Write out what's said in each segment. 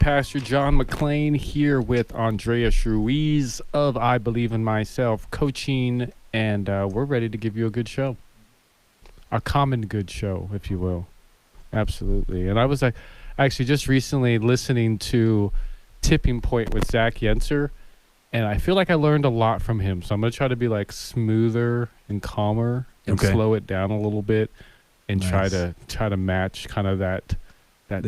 Pastor John McClain here with Andreas Ruiz of I Believe in Myself Coaching, and we're ready to give you a good show. A common good show, if you will. Absolutely. And I was actually just recently listening to Tipping Point with Zach Yenser, and I feel like I learned a lot from him. So I'm going to try to be like smoother and calmer and slow it down a little bit and try to match kind of that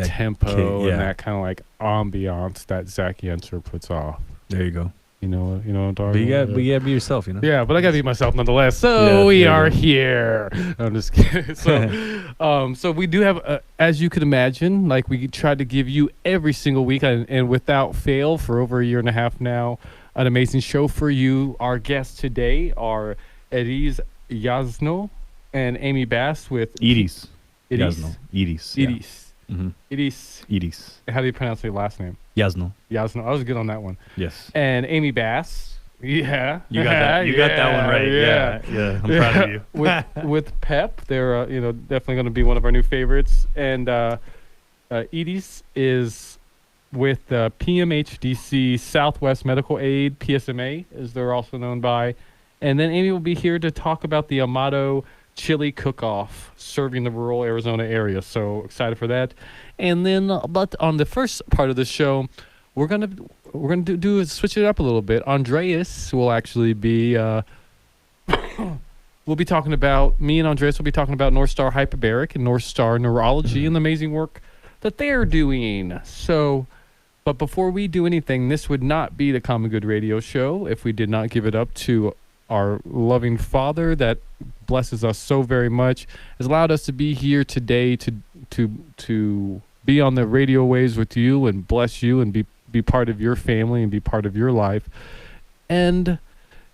tempo and that kind of like ambiance that Zach Yenser puts off. There you go. You know what I'm talking about? But you gotta be yourself, you know? Yeah, but I gotta be myself nonetheless. So we are here. I'm just kidding. So we do have, as you could imagine, like we try to give you every single week and without fail for over a year and a half now, an amazing show for you. Our guests today are Iriz Yazno and Amy Bass with Iriz. Iriz. Iriz. Iriz. Mm-hmm. Iriz. How do you pronounce your last name? Yazno. Yazno. I was good on that one. Yes. And Amy Bass. Yeah. You got that. You got that one right. Yeah. I'm proud of you. with PEP, they're definitely going to be one of our new favorites. And Iriz is with PMHDC Southwest Medical Aid, PSMA, as they're also known by. And then Amy will be here to talk about the Amato Chili Cook-Off serving the rural Arizona area. So excited for that. And then, but on the first part of the show, we're gonna do switch it up a little bit. Andreas will actually be we'll be talking about Northstar Hyperbaric and Northstar Neurology and the amazing work that they're doing. So, but before we do anything, this would not be the Common Good Radio Show if we did not give it up to our loving Father that blesses us so very much, has allowed us to be here today to be on the radio waves with you and bless you and be part of your family and be part of your life. And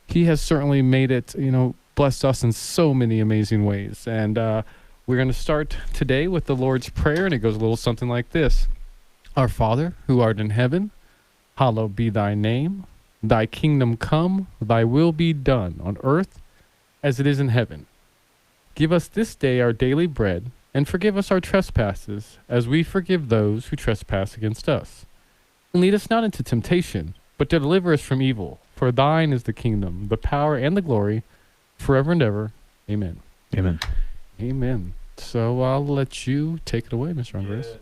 he has certainly made it, blessed us in so many amazing ways. And we're going to start today with the Lord's Prayer, and it goes a little something like this. Our Father, who art in heaven, hallowed be thy name. Thy kingdom come, thy will be done on earth as it is in heaven. Give us this day our daily bread, and forgive us our trespasses, as we forgive those who trespass against us. And lead us not into temptation, but deliver us from evil. For thine is the kingdom, the power, and the glory, forever and ever. Amen. Amen. Amen. So I'll let you take it away, Mr. Andres. Yes.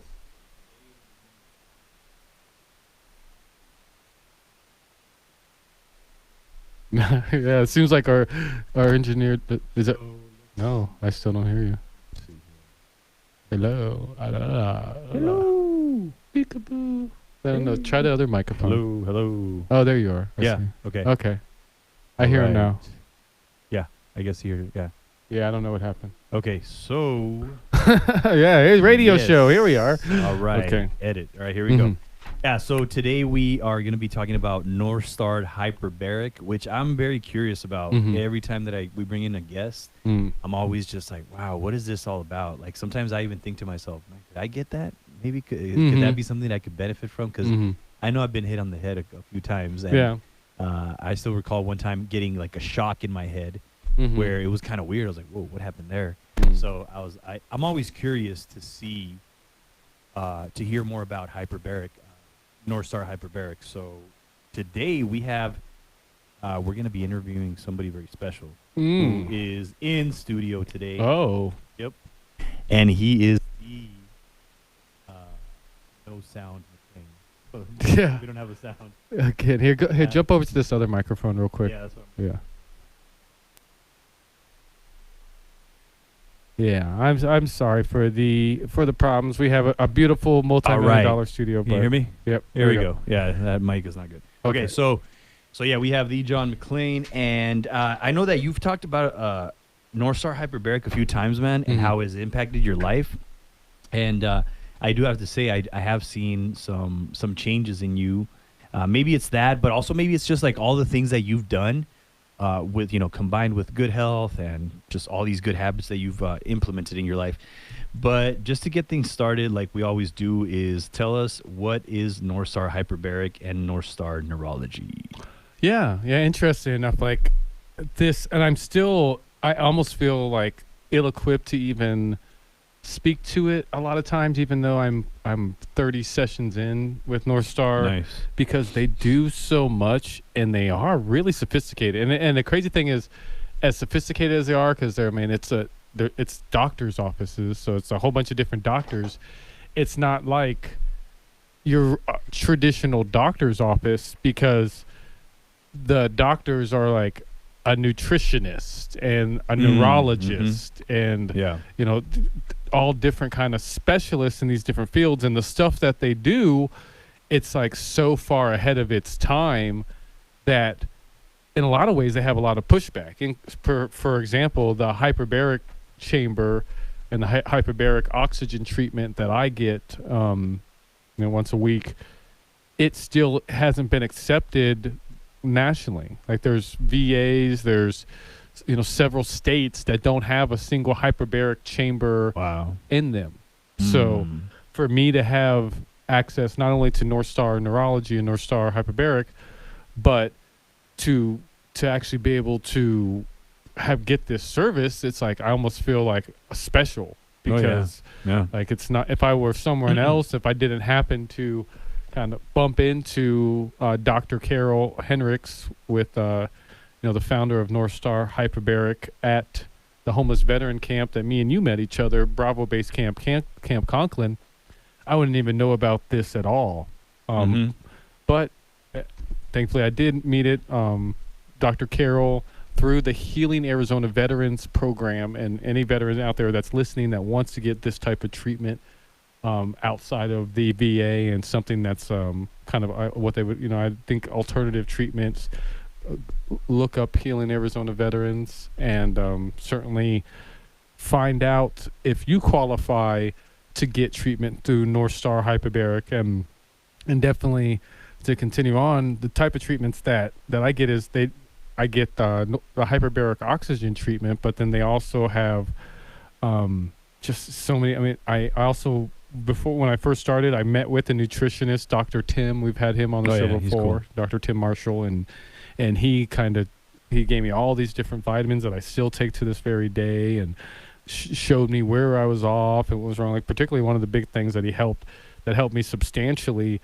Yeah, it seems like our engineer is it. No, I still don't hear you. Hello. Hello. Peekaboo. No, try the other microphone. Hello. Oh, there you are. Yeah. See. Okay. I hear him now. Yeah, I guess you hear. Yeah. Yeah, I don't know what happened. Okay, so. Yeah, it's radio show. Here we are. All right. Okay. Edit. All right, here we go. Yeah, so today we are going to be talking about Northstar Hyperbaric, which I'm very curious about. Every time that we bring in a guest, I'm always just like, wow, what is this all about? Like sometimes I even think to myself, did I get that? Maybe could that be something I could benefit from? Because I know I've been hit on the head a few times. And, I still recall one time getting like a shock in my head where it was kind of weird. I was like, whoa, what happened there? So I'm always curious to see, to hear more about Hyperbaric. Northstar Hyperbaric. So today we have we're going to be interviewing somebody very special who is in studio today. Oh. Yep. And he is the no sound thing. Yeah. We don't have a sound. Okay, here jump over to this other microphone real quick. Yeah, that's what Yeah, I'm sorry for the problems. We have a beautiful multi-million-dollar studio. Can you hear me? Yep. Here we go. Yeah, that mic is not good. Okay, so yeah, we have the John McClain, and I know that you've talked about Northstar Hyperbaric a few times, man, and how it's impacted your life. And I do have to say, I have seen some changes in you. Maybe it's that, but also maybe it's just like all the things that you've done. With combined with good health and just all these good habits that you've implemented in your life. But just to get things started, like we always do, is tell us what is Northstar Hyperbaric and Northstar Neurology. Yeah, interesting enough. Like this, and I almost feel like ill-equipped to even speak to it a lot of times, even though I'm 30 sessions in with Northstar. Nice. Because they do so much and they are really sophisticated. And the crazy thing is, as sophisticated as they are, because it's doctors' offices, so it's a whole bunch of different doctors. It's not like your traditional doctor's office, because the doctors are like a nutritionist and a neurologist and all different kind of specialists in these different fields, and the stuff that they do, it's like so far ahead of its time that in a lot of ways they have a lot of pushback. And for example, the hyperbaric chamber and the hyperbaric oxygen treatment that I get once a week, it still hasn't been accepted nationally. Like there's VAs, there's several states that don't have a single hyperbaric chamber in them. So for me to have access not only to Northstar Neurology and Northstar Hyperbaric, but to actually be able to get this service, it's like I almost feel like special, because like it's not, if I were somewhere else, if I didn't happen to kind of bump into Dr. Carol Henricks with the founder of Northstar Hyperbaric at the homeless veteran camp that me and you met each other, Bravo Base Camp Conklin, I wouldn't even know about this at all. But thankfully I did meet it. Dr. Carol, through the Healing Arizona Veterans Program, and any veteran out there that's listening that wants to get this type of treatment outside of the VA, and something that's kind of what they would, I think alternative treatments, look up Healing Arizona Veterans, and certainly find out if you qualify to get treatment through Northstar Hyperbaric, and definitely to continue on, the type of treatments that I get is I get the hyperbaric oxygen treatment, but then they also have just so many. I mean, I also, before, when I first started, I met with a nutritionist, Dr. Tim. We've had him on the show before, cool. Dr. Tim Marshall, and he gave me all these different vitamins that I still take to this very day, and showed me where I was off and what was wrong. Like particularly one of the big things that helped me substantially,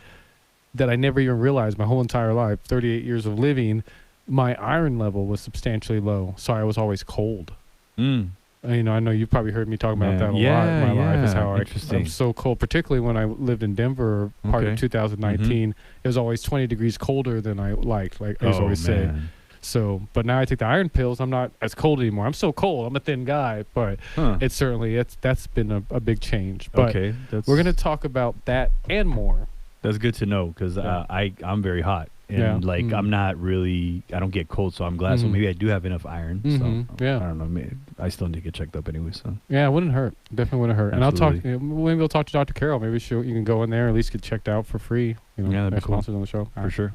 that I never even realized my whole entire life, 38 years of living, my iron level was substantially low, so I was always cold. I know you've probably heard me talk about that a lot in my life, is how I'm so cold, particularly when I lived in Denver part of 2019. It was always 20 degrees colder than I liked, like I used to always say. So, but now I take the iron pills, I'm not as cold anymore. I'm still cold. I'm a thin guy, but that's been a big change. But we're going to talk about that and more. That's good to know, because I'm very hot. And I'm not really, I don't get cold, so I'm glad. So maybe I do have enough iron. So I don't know. Maybe I still need to get checked up anyway. So yeah, it wouldn't hurt. Definitely wouldn't hurt. Absolutely. And maybe we'll talk to Dr. Carol. Maybe you can go in there, at least get checked out for free. That'd be cool. Sponsors on the show for sure.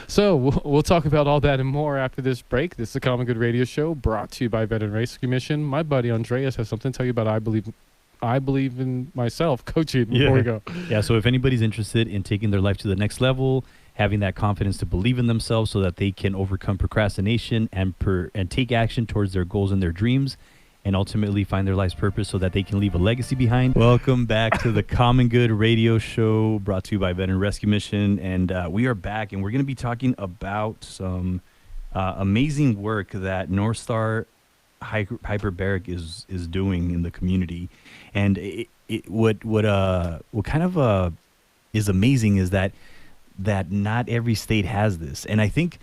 So we'll talk about all that and more after this break. This is the Common Good Radio Show, brought to you by Veteran Rescue Mission. My buddy Andreas has something to tell you about. I believe in myself coaching before we go. Yeah. So if anybody's interested in taking their life to the next level, having that confidence to believe in themselves so that they can overcome procrastination and take action towards their goals and their dreams, and ultimately find their life's purpose so that they can leave a legacy behind. Welcome back to the Common Good Radio Show, brought to you by Veteran Rescue Mission. And we are back, and we're going to be talking about some amazing work that Northstar Hyperbaric is doing in the community. And what kind of is amazing is that not every state has this. And I think,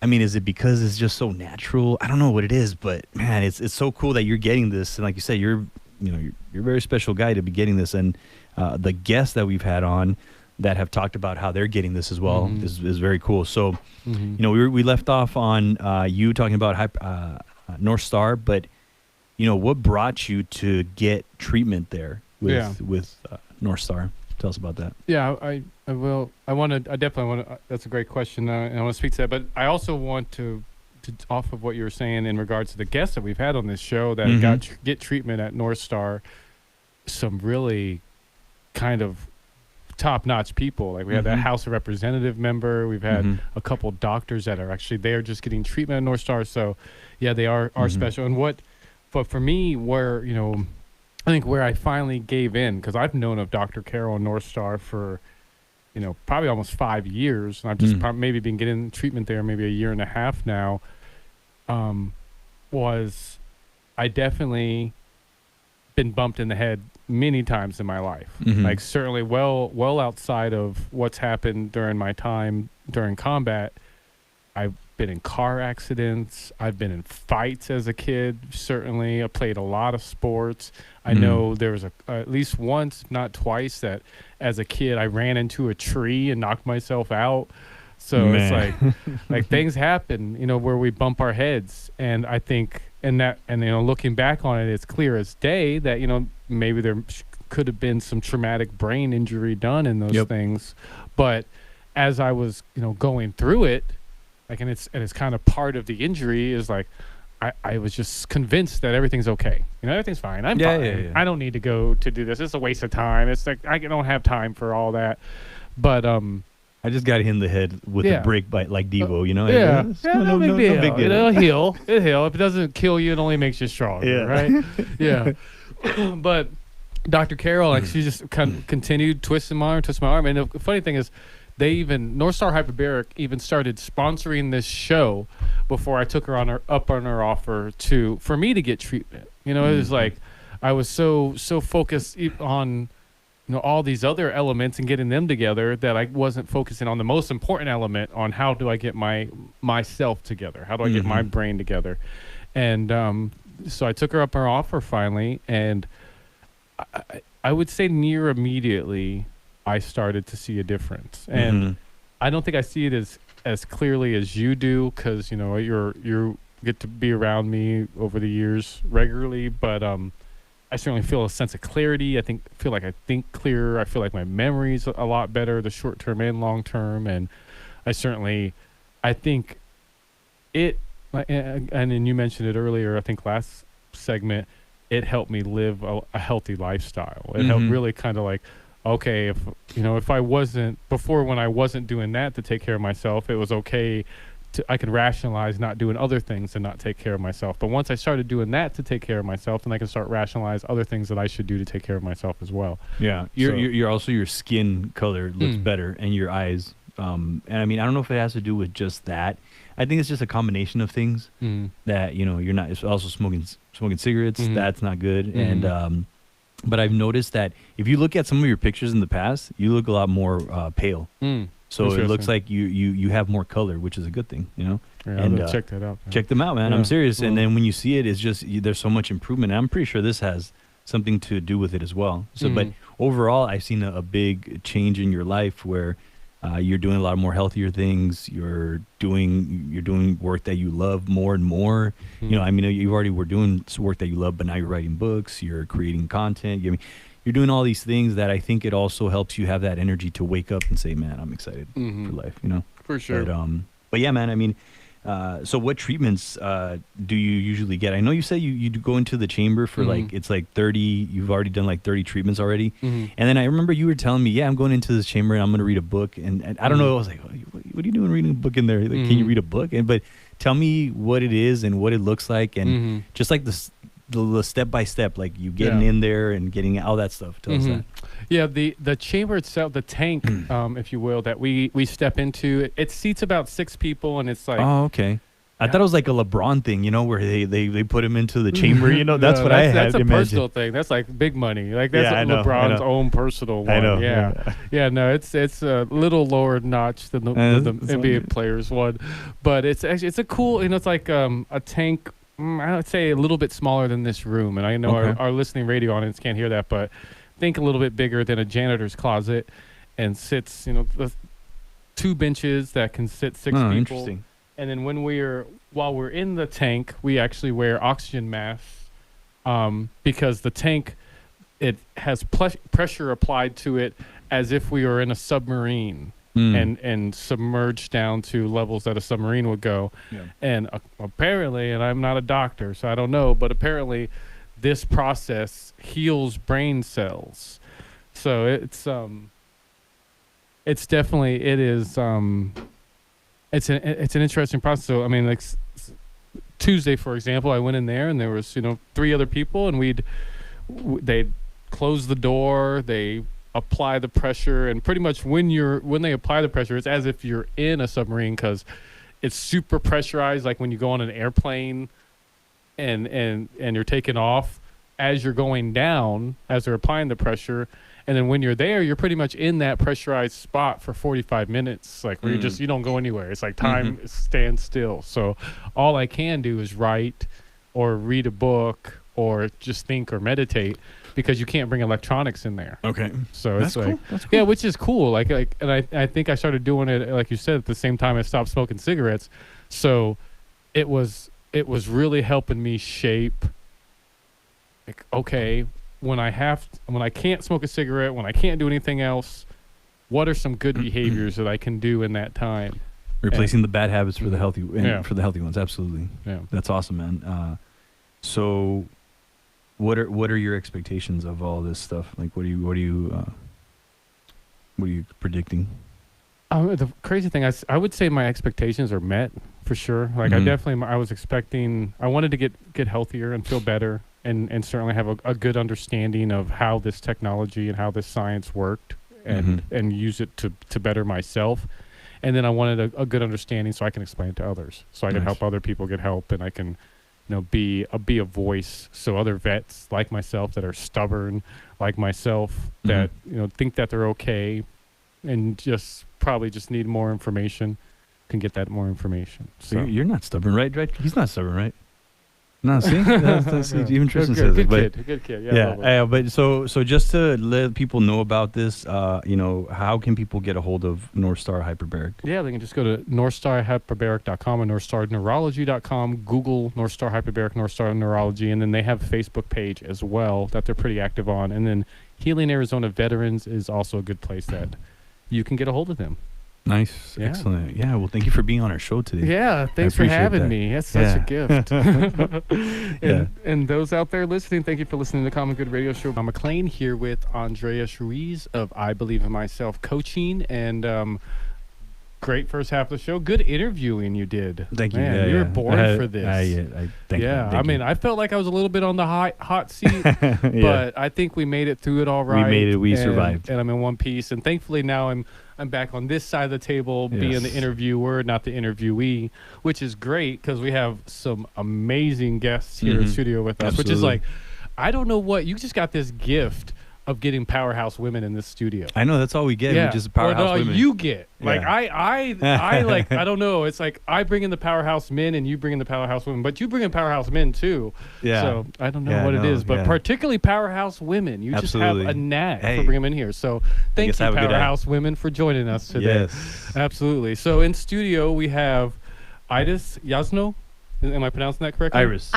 is it because it's just so natural? I don't know what it is, but man, it's so cool that you're getting this. And like you said, you're a very special guy to be getting this. And the guests that we've had on that have talked about how they're getting this as well is very cool. So, we left off on you talking about Northstar, but what brought you to get treatment there with Northstar? Tell us about that. Yeah, I will. I definitely want to. That's a great question, and I want to speak to that. But I also want to off of what you were saying in regards to the guests that we've had on this show that get treatment at Northstar. Some really kind of top-notch people. Like we had that House of Representative member. We've had a couple doctors that are actually there just getting treatment at Northstar. So, yeah, they are special. And but for me, where I think where I finally gave in, because I've known of Dr. Carroll and Northstar for, probably almost 5 years, and I've just maybe been getting treatment there maybe a year and a half now. Was I definitely been bumped in the head many times in my life, like certainly well outside of what's happened during my time during combat. I've been in car accidents. I've been in fights as a kid. Certainly, I played a lot of sports. I know there was at least once, if not twice, that as a kid I ran into a tree and knocked myself out. So it's like things happen, where we bump our heads. And I think, looking back on it, it's clear as day that maybe there could have been some traumatic brain injury done in those things. But as I was, going through it, and it's kind of part of the injury is like, I was just convinced that everything's okay. Everything's fine. I'm fine. Yeah. I don't need to go to do this. It's a waste of time. It's like, I don't have time for all that. But, I just got hit in the head with a brick by like Devo, no big deal. It'll heal. It'll heal. If it doesn't kill you, it only makes you stronger, right? Yeah. But Dr. Carroll, she just continued twisting my arm. And the funny thing is, Northstar Hyperbaric even started sponsoring this show before I took her up on her offer for me to get treatment. It was like I was so focused on all these other elements and getting them together that I wasn't focusing on the most important element, on how do I get myself together? How do I get my brain together? And so I took her up her offer finally, and I would say near immediately I started to see a difference. And I don't think I see it as clearly as you do, because you get to be around me over the years regularly, but I certainly feel a sense of clarity. I feel like I think clearer. I feel like my memory's a lot better, the short term and long term. And I think it, and then you mentioned it earlier, I think last segment, it helped me live a healthy lifestyle. It helped really kind of like, okay, if I wasn't, before when I wasn't doing that to take care of myself, it was okay. I could rationalize not doing other things and not take care of myself. But once I started doing that to take care of myself, then I can start rationalize other things that I should do to take care of myself as well. Yeah, you're also, your skin color looks better, and your eyes. And I mean, I don't know if it has to do with just that. I think it's just a combination of things that you're not. It's also smoking cigarettes. That's not good. And but I've noticed that if you look at some of your pictures in the past, you look a lot more pale. So it looks like you have more color, which is a good thing, Yeah, and check that out. Man. Check them out, man. Yeah. I'm serious. And then when you see it, it's just there's so much improvement. And I'm pretty sure this has something to do with it as well. So, but overall, I've seen a big change in your life where you're doing a lot more healthier things. You're doing work that you love more and more. I mean, you already were doing work that you love, but now you're writing books. You're creating content. You're doing all these things that I think it also helps you have that energy to wake up and say, man, I'm excited for life, For sure. But yeah, man, I mean, so what treatments do you usually get? I know you said you go into the chamber for it's like 30, you've already done like 30 treatments already. And then I remember you were telling me, yeah, I'm going into this chamber and I'm going to read a book. And I don't know, I was like, what are you doing reading a book in there? Like, can you read a book? But tell me what it is and what it looks like, and just like the step by step, like you getting in there and getting all that stuff. Tell us that. Yeah, the chamber itself, the tank, if you will, that we step into, it seats about 6 people, and it's like, oh, okay. I thought it was like a LeBron thing, where they put him into the chamber. That's what I had That's a imagined. Personal thing. That's like big money. Like that's LeBron's own personal one. I know. Yeah. No, it's a little lower notch than the NBA players one, but it's a cool. It's like a tank. I would say a little bit smaller than this room, and I know our listening radio audience can't hear that, but think a little bit bigger than a janitor's closet, and sits, the 2 benches that can sit 6 people. Interesting. And then while we're in the tank, we actually wear oxygen masks, because the tank, it has pressure applied to it as if we were in a submarine. And submerged down to levels that a submarine would go. Yeah. And apparently, and I'm not a doctor, so I don't know, but apparently this process heals brain cells. So it's definitely, it's an interesting process. So, I mean, like Tuesday, for example, I went in there and there was, 3 other people, and we'd they close the door, they apply the pressure, and pretty much when they apply the pressure, it's as if you're in a submarine because it's super pressurized, like when you go on an airplane and you're taking off. As you're going down, as they're applying the pressure, and then when you're there, you're pretty much in that pressurized spot for 45 minutes, like where you don't go anywhere. It's like time stands still. So all I can do is write or read a book or just think or meditate, because you can't bring electronics in there. Okay. So That's it's cool. like, That's cool. yeah, which is cool. Like, and I think I started doing it, like you said, at the same time I stopped smoking cigarettes. So it was really helping me shape, like, okay, when I can't smoke a cigarette, when I can't do anything else, what are some good behaviors that I can do in that time? Replacing the bad habits for the healthy for the healthy ones. Absolutely. Yeah. That's awesome, man. So what are your expectations of all this stuff? Like, what are you predicting? The crazy thing, I would say my expectations are met for sure. Like I was expecting, I wanted to get healthier and feel better, and certainly have a good understanding of how this technology and how this science worked, and use it to better myself. And then I wanted a good understanding so I can explain it to others, so I can help other people get help, and I can, be a voice, so other vets like myself that are stubborn like myself, that think that they're okay and probably just need more information, can get that more information. So you're not stubborn, right? He's not stubborn, right? No, see, that's even Tristan says it. Good kid. Yeah. But so just to let people know about this, how can people get a hold of Northstar Hyperbaric? Yeah, they can just go to northstarhyperbaric.com or northstarneurology.com. Google Northstar Hyperbaric, Northstar Neurology, and then they have a Facebook page as well that they're pretty active on. And then Healing Arizona Veterans is also a good place that you can get a hold of them. Nice. Yeah. Excellent. Yeah. Well, thank you for being on our show today. Yeah. Thanks for having me. That's such a gift. And those out there listening, thank you for listening to the Common Good Radio Show. I'm McLean here with Andreas Ruiz of I Believe in Myself Coaching. And great first half of the show. Good interviewing you did. Thank you. Man, you were born for this. Thank you. I mean, I felt like I was a little bit on the hot seat, but I think we made it through it all right. We made it. We survived. And I'm in one piece. And thankfully now I'm back on this side of the table, being the interviewer, not the interviewee, which is great because we have some amazing guests here in studio with us, which is like, I don't know what, you just got this gift of getting powerhouse women in this studio. I know, that's all we get. Yeah. We just powerhouse women. You get. Like, I like, I don't know. It's like I bring in the powerhouse men and you bring in the powerhouse women, but you bring in powerhouse men too. Yeah. So I don't know what it is, but particularly powerhouse women. You just have a knack for bringing them in here. So thank you, powerhouse women, for joining us today. Yes. Absolutely. So in studio, we have Iriz Yazno. Am I pronouncing that correctly? Iriz.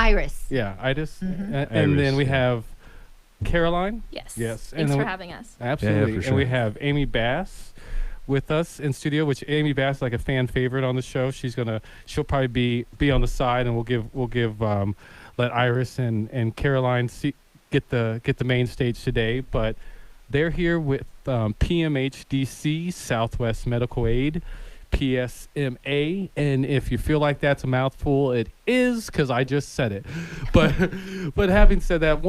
Yeah, Iriz. And then we have Caroline? Yes. Thanks for having us. Absolutely. Yeah, for sure. And we have Amy Bass with us in studio, which Amy Bass is like a fan favorite on the show. She'll probably be on the side, and let Iriz and Caroline get the main stage today. But they're here with PMHDC, Southwest Medical Aid, PSMA, and if you feel like that's a mouthful, it is, because I just said it. But having said that,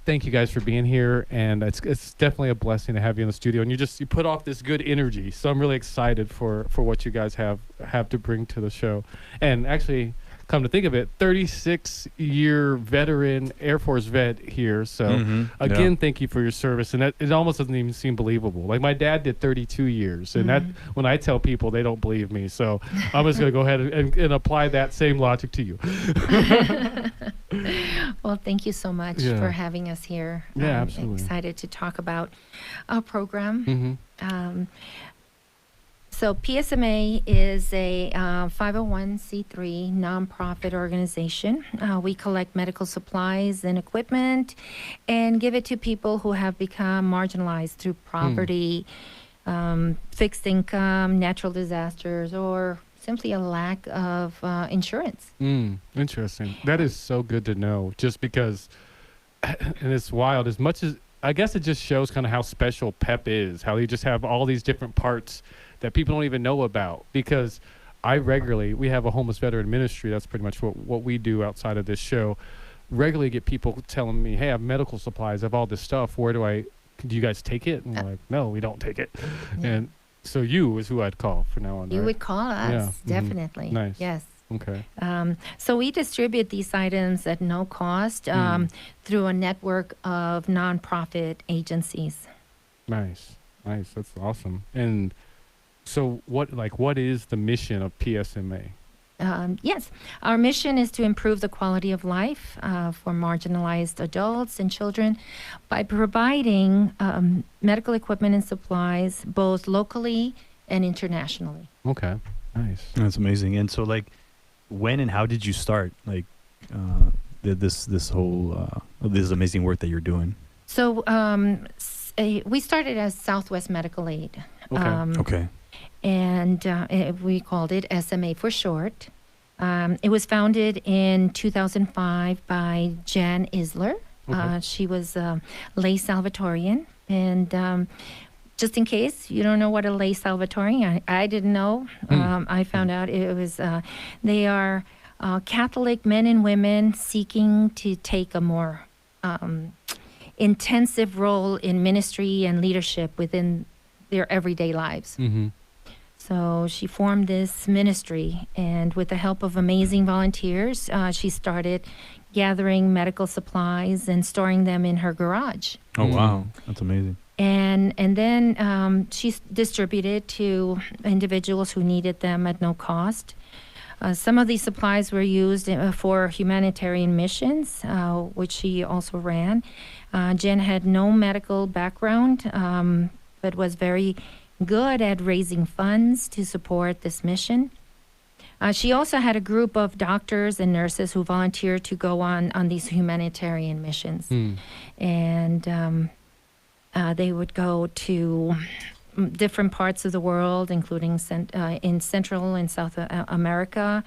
thank you guys for being here, and it's definitely a blessing to have you in the studio, and you put off this good energy, so I'm really excited for what you guys have to bring to the show. And actually, come to think of it, 36-year veteran, Air Force vet here. So again, thank you for your service. And it almost doesn't even seem believable. Like, my dad did 32 years, and that, when I tell people, they don't believe me. So I'm just going to go ahead and apply that same logic to you. Well, thank you so much for having us here. Yeah, I'm absolutely. Excited to talk about our program. So PSMA is a 501c3 nonprofit organization. We collect medical supplies and equipment and give it to people who have become marginalized through poverty, fixed income, natural disasters, or simply a lack of insurance. Interesting. That is so good to know, just because, and it's wild, as much as, I guess it just shows kind of how special PEP is, how you just have all these different parts that people don't even know about. Because we have a homeless veteran ministry. That's pretty much what we do outside of this show. regularly get people telling me, hey, I have medical supplies, I have all this stuff. Do you guys take it? And I'm like, no, we don't take it. Yeah. And so you is who I'd call from now on. You right? would call us, Yeah. definitely. Nice. Yes. Okay. So we distribute these items at no cost through a network of nonprofit agencies. Nice. That's awesome. And so what is the mission of PSMA? Yes, our mission is to improve the quality of life for marginalized adults and children by providing medical equipment and supplies both locally and internationally. Okay. Nice. That's amazing. And so, like, when and how did you start, like, this whole this amazing work that you're doing? So we started as Southwest Medical Aid. Okay. Okay. And we called it SMA for short. It was founded in 2005 by Jan Isler. Okay. She was a lay Salvatorian. And just in case you don't know what a lay Salvatorian, I didn't know. I found out it was, they are Catholic men and women seeking to take a more intensive role in ministry and leadership within their everyday lives. Mm-hmm. So she formed this ministry, and with the help of amazing volunteers, she started gathering medical supplies and storing them in her garage. Oh, wow. That's amazing. And then she distributed to individuals who needed them at no cost. Some of these supplies were used for humanitarian missions, which she also ran. Jen had no medical background, but was very good at raising funds to support this mission. She also had a group of doctors and nurses who volunteered to go on these humanitarian missions. And they would go to different parts of the world, including in Central and South America,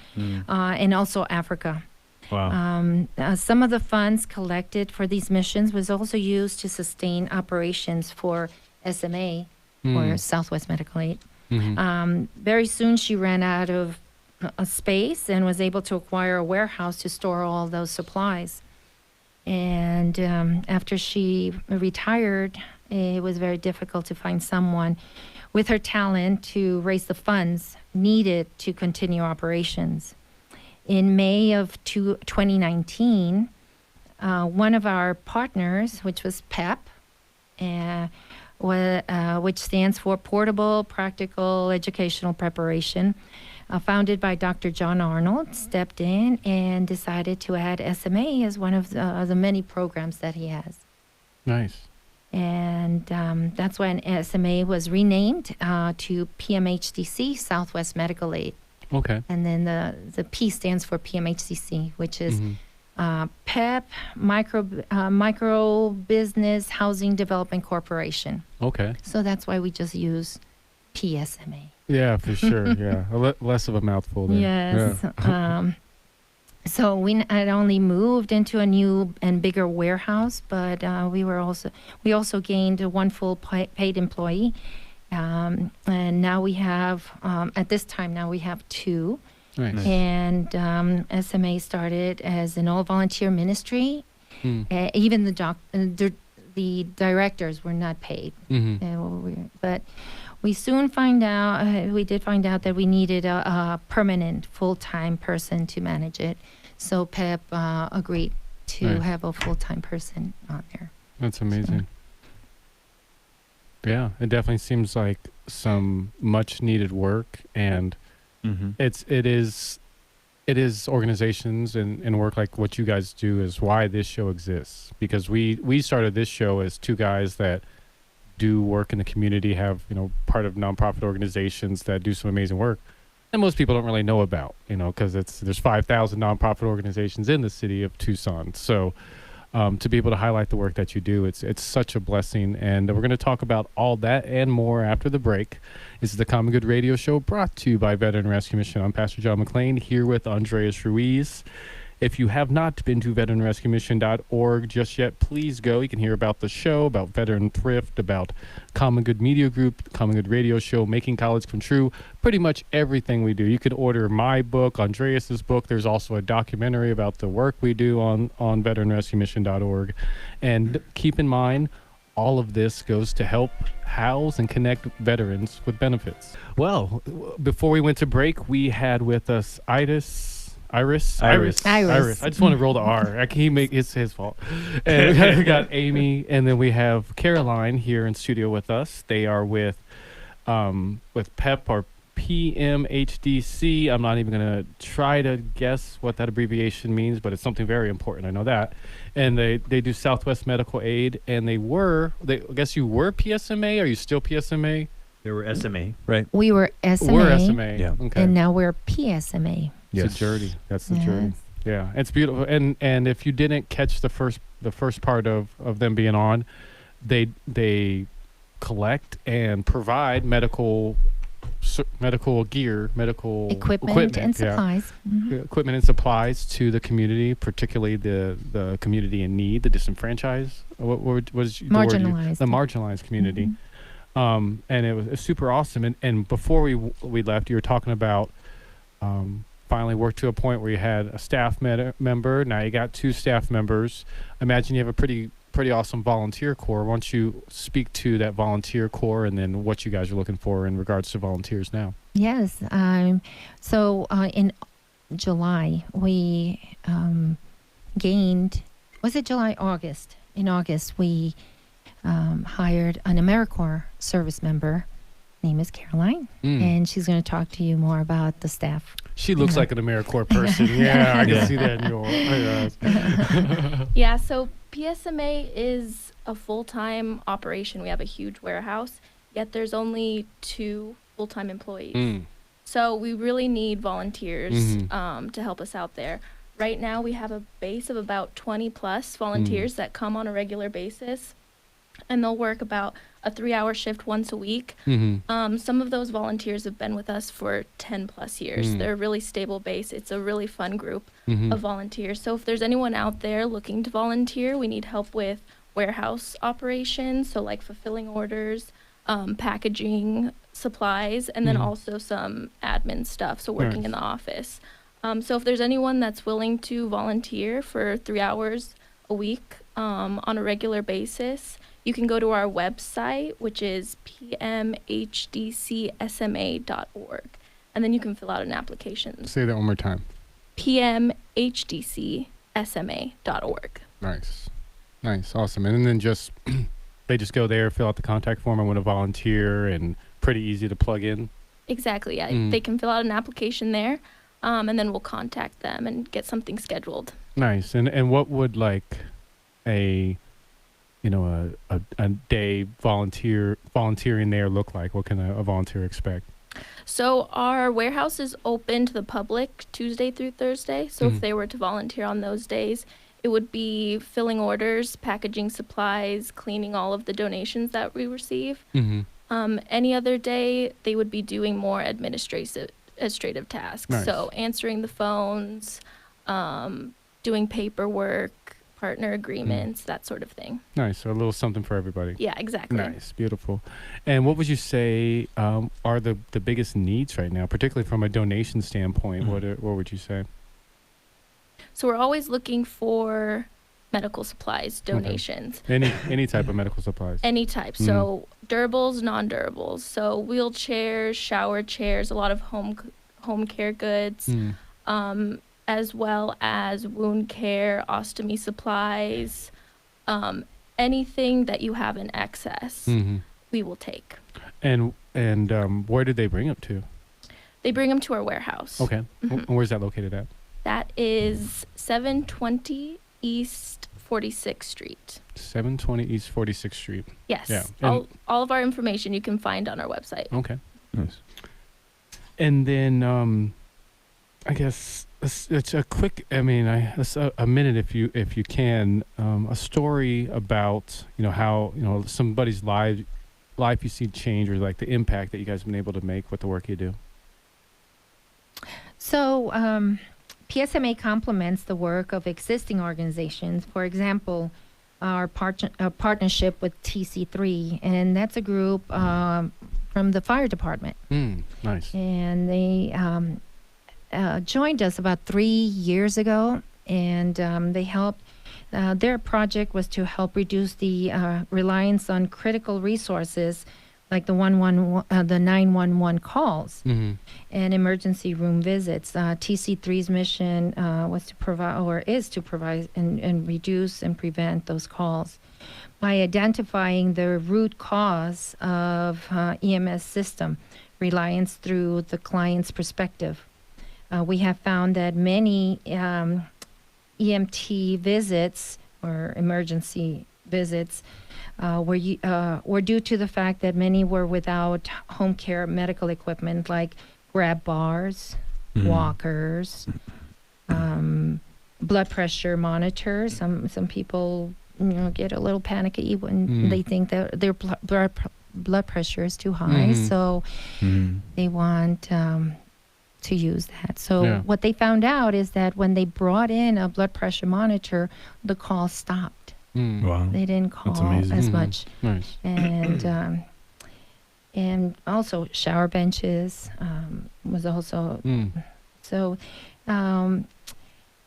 and also Africa. Wow. Some of the funds collected for these missions was also used to sustain operations for SMA, or Southwest Medical Aid. Very soon she ran out of space and was able to acquire a warehouse to store all those supplies. And after she retired, it was very difficult to find someone with her talent to raise the funds needed to continue operations. In May of 2019, one of our partners, which was PEP, which stands for Portable Practical Educational Preparation, founded by Dr. John Arnold, stepped in and decided to add SMA as one of the many programs that he has. Nice. And that's when SMA was renamed to PMHDC, Southwest Medical Aid. Okay. And then the P stands for PMHDC, which is PEP, Micro Business Housing Development Corporation. Okay. So that's why we just use PSMA. Yeah, for sure. Yeah. Less of a mouthful there. Yes. Yeah. So we not only moved into a new and bigger warehouse, but we also gained one full paid employee. And now we have, at this time, now we have two. Nice. And SMA started as an all-volunteer ministry. Even the directors were not paid. But we soon did find out that we needed a permanent full-time person to manage it. So PEP agreed to have a full-time person on there. That's amazing. So. Yeah, it definitely seems like some much-needed work, and it is organizations and work like what you guys do is why this show exists. Because we started this show as two guys that do work in the community, have part of nonprofit organizations that do some amazing work, and most people don't really know about, because there's 5,000 nonprofit organizations in the city of Tucson. So to be able to highlight the work that you do, it's such a blessing. And we're going to talk about all that and more after the break. This is the Common Good Radio Show, brought to you by Veteran Rescue Mission. I'm Pastor John McClain, here with Andreas Ruiz. If you have not been to veteranrescuemission.org just yet, please go. You can hear about the show, about Veteran Thrift, about Common Good Media Group, Common Good Radio Show, Making College Come True, pretty much everything we do. You could order my book, Andreas's book. There's also a documentary about the work we do on veteranrescuemission.org. And keep in mind, all of this goes to help house and connect veterans with benefits. Well, before we went to break, we had with us Iriz. I just want to roll the R. It's his fault. And we got Amy, and then we have Caroline here in studio with us. They are with PEP or PMHDC. I'm not even going to try to guess what that abbreviation means, but it's something very important. I know that. And they do Southwest Medical Aid, and I guess you were PSMA. Are you still PSMA? They were SMA, right? We were SMA. We're SMA. Yeah. Okay. And now we're PSMA. It's a journey. That's the journey. Yeah, it's beautiful. And if you didn't catch the first part of them being on, they collect and provide medical gear, medical equipment and supplies. Mm-hmm. Equipment and supplies to the community, particularly the community in need, the disenfranchised. What is the marginalized? The marginalized community. Mm-hmm. And it was super awesome. And before we left, you were talking about. Finally worked to a point where you had a staff member. Now you got 2 staff members. Imagine you have a pretty awesome volunteer corps. Why don't you speak to that volunteer corps and then what you guys are looking for in regards to volunteers now? Yes. So in July, we gained, was it July, August? In August, we hired an AmeriCorps service member. Name is Caroline, and she's going to talk to you more about the staff. She looks like an AmeriCorps person. Yeah, I can see that in your eyes. Yeah, so PSMA is a full-time operation. We have a huge warehouse, yet there's only 2 full-time employees. So we really need volunteers to help us out there. Right now, we have a base of about 20-plus volunteers that come on a regular basis, and they'll work about a 3-hour shift once a week. Some of those volunteers have been with us for 10 plus years. They're a really stable base. It's a really fun group of volunteers. So if there's anyone out there looking to volunteer, we need help with warehouse operations, so like fulfilling orders, packaging supplies, and then also some admin stuff, so working in the office. So if there's anyone that's willing to volunteer for 3 hours a week on a regular basis, you can go to our website, which is pmhdcsma.org, and then you can fill out an application. Say that one more time. pmhdcsma.org. Nice. Awesome. And then they just go there, fill out the contact form, and want to volunteer, and pretty easy to plug in. Exactly. Yeah. They can fill out an application there, and then we'll contact them and get something scheduled. Nice. And what would like a day volunteering there look like? What can a volunteer expect? So our warehouse is open to the public Tuesday through Thursday. So if they were to volunteer on those days, it would be filling orders, packaging supplies, cleaning all of the donations that we receive. Any other day, they would be doing more administrative tasks. Nice. So answering the phones, doing paperwork, partner agreements, that sort of thing. Nice. So a little something for everybody. Yeah, exactly. Nice. Beautiful. And what would you say are the biggest needs right now, particularly from a donation standpoint? What would you say? So we're always looking for medical supplies donations. Okay. Any type of medical supplies? Any type. So durables, non-durables. So wheelchairs, shower chairs, a lot of home care goods. As well as wound care, ostomy supplies, anything that you have in excess, we will take. And where did they bring them to? They bring them to our warehouse. Okay. Where's that located at? That is 720 East 46th Street. 720 East 46th Street. Yes. Yeah. All of our information you can find on our website. Okay. Nice. And then I guess it's a quick. I mean, a minute if you can. A story about how somebody's life you see change, or like the impact that you guys have been able to make with the work you do. So PSMA complements the work of existing organizations. For example, our partnership with TC3, and that's a group from the fire department. Nice. And they joined us about 3 years ago, and they helped. Their project was to help reduce the reliance on critical resources like the 911 calls and emergency room visits. TC3's mission was to provide, or is to provide, and reduce and prevent those calls by identifying the root cause of EMS system reliance through the client's perspective. We have found that many EMT visits or emergency visits were due to the fact that many were without home care medical equipment like grab bars, walkers, blood pressure monitors. Some people, get a little panicky when they think that their blood pressure is too high, so they want to use that. So what they found out is that when they brought in a blood pressure monitor, the call stopped. Wow. They didn't call as much. Nice. And also shower benches was also so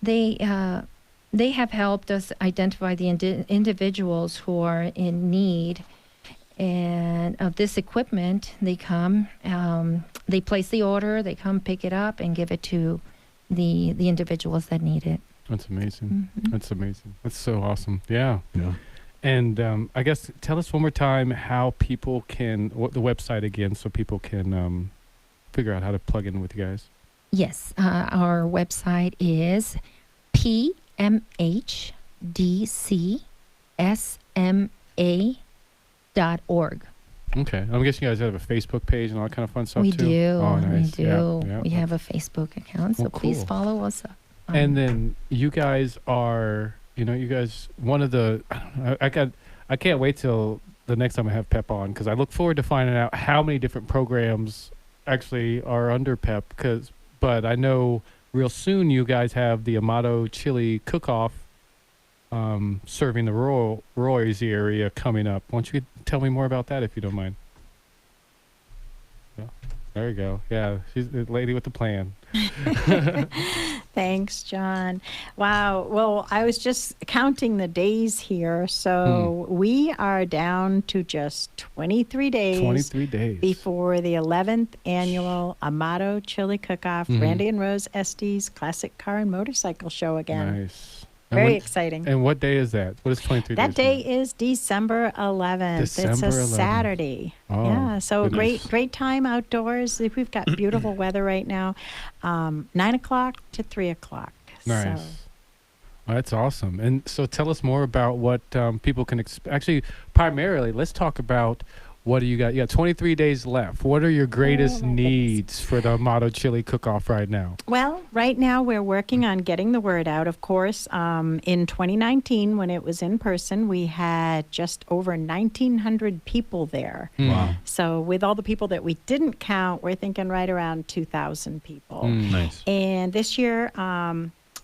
they have helped us identify the individuals who are in need and of this equipment. They come, they place the order, they come pick it up and give it to the individuals that need it. That's amazing. That's amazing. That's so awesome. Yeah. Yeah. And I guess tell us one more time how people can, the website again, so people can figure out how to plug in with you guys. Yes. Our website is PMHDC.org. Okay. I'm guessing you guys have a Facebook page and all that kind of fun stuff We too? do. Oh, nice. We do. Yeah. We have a Facebook account, so Well, please cool. follow us up. And then you guys are, one of the, I can't wait till the next time I have PEP on, because I look forward to finding out how many different programs actually are under PEP. But I know real soon you guys have the Amato Chili Cook-Off serving the Roy's area coming up. Why don't you tell me more about that if you don't mind? Yeah. There you go. Yeah, she's the lady with the plan. Thanks, John. Wow. Well, I was just counting the days here. So we are down to just 23 days. 23 days. Before the 11th annual Amato Chili Cook-Off, Randy and Rose Estes Classic Car and Motorcycle Show again. Nice. Very exciting. And what day is that? What is 23 days? That day is December 11th. It's a 11th. Saturday. Oh, yeah, so goodness. great time outdoors. We've got beautiful weather right now. 9 o'clock to 3 o'clock. Nice. So. Well, that's awesome. And so tell us more about what people can expect. Actually, primarily, let's talk about what do you got? You got 23 days left. What are your greatest needs for the Amato Chili Cook-Off right now? Well, right now we're working on getting the word out. Of course, in 2019, when it was in person, we had just over 1,900 people there. Wow. So with all the people that we didn't count, we're thinking right around 2,000 people. Nice. And this year,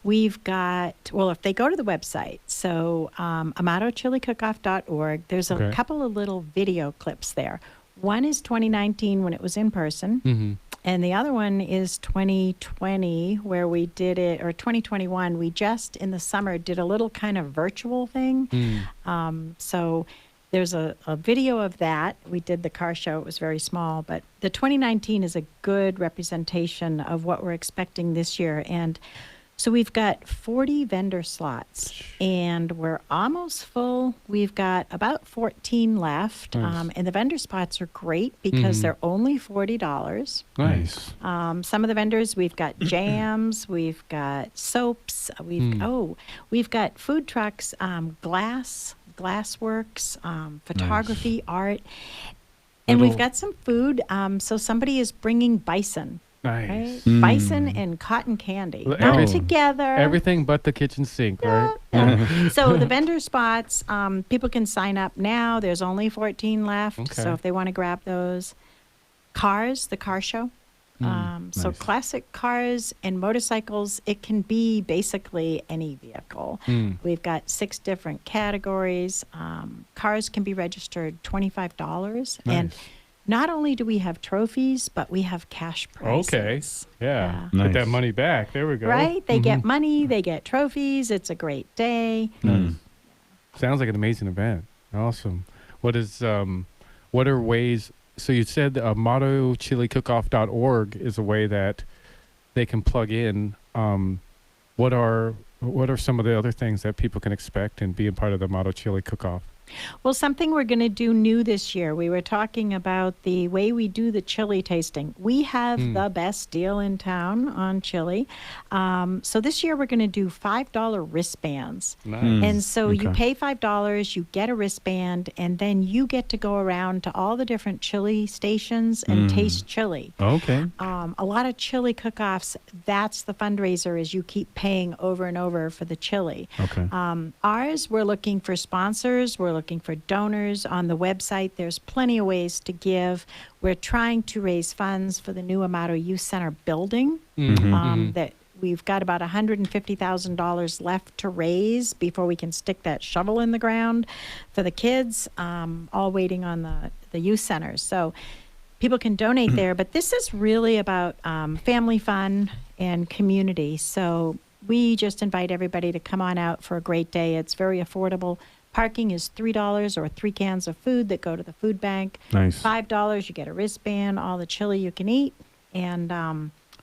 we've got, well, if they go to the website, so AmatoChiliCookoff.org, there's a couple of little video clips there. One is 2019 when it was in person, and the other one is 2020 where we did it, or 2021. We just in the summer did a little kind of virtual thing. So there's a video of that. We did the car show. It was very small, but the 2019 is a good representation of what we're expecting this year. And so we've got 40 vendor slots, and we're almost full. We've got about 14 left, Nice. and the vendor spots are great because they're only $40. Nice. Some of the vendors, we've got jams, we've got soaps, we've got food trucks, glassworks, photography, art, and we've got some food. So somebody is bringing bison. Nice. Right? Bison and cotton candy. Not Everything. together. Everything but the kitchen sink, right? Yeah. So the vendor spots, people can sign up now. There's only 14 left. Okay. So if they want to grab those. Cars, the car show. So Nice. classic cars and motorcycles, it can be basically any vehicle. We've got 6 different categories. Cars can be registered $25. And Nice. not only do we have trophies, but we have cash prizes. Okay. Yeah. Yeah. Get that Nice. money back. There we go. Right? They get money, they get trophies. It's a great day. Nice. Sounds like an amazing event. Awesome. What are ways? So you said mottochiliCookoff.org is a way that they can plug in. What are some of the other things that people can expect in being part of the Motto Chili Cook-Off? Well, something we're going to do new this year. We were talking about the way we do the chili tasting. We have the best deal in town on chili. So this year we're going to do $5 wristbands. Nice. And so you Okay. pay $5, you get a wristband, and then you get to go around to all the different chili stations and taste chili. Okay. A lot of chili cook-offs, that's the fundraiser, is you keep paying over and over for the chili. Okay. Ours, we're looking for sponsors. We're looking for donors. On the website, there's plenty of ways to give. We're trying to raise funds for the new Amato Youth Center building. That we've got about $150,000 left to raise before we can stick that shovel in the ground for the kids, all waiting on the youth centers. So people can donate there, but this is really about family fun and community. So we just invite everybody to come on out for a great day. It's very affordable. Parking is $3 or 3 cans of food that go to the food bank. Nice. $5, you get a wristband, all the chili you can eat, and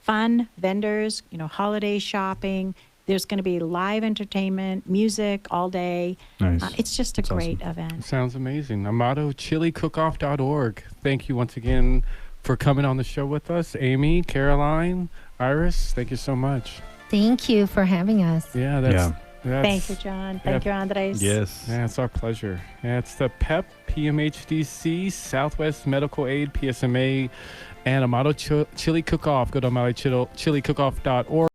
fun, vendors, holiday shopping. There's going to be live entertainment, music all day. Nice. It's just a That's great awesome. event. Sounds amazing. AmatoChiliCookoff.org. Thank you once again for coming on the show with us. Amy, Caroline, Iris, thank you so much. Thank you for having us. Yeah, that's Thank you, John. Thank you, Andres. Yes. Yeah, it's our pleasure. Yeah, it's the PEP, PMHDC, Southwest Medical Aid, PSMA, and Amato Chili Cook-Off. Go to AmatoChiliCookoff.org.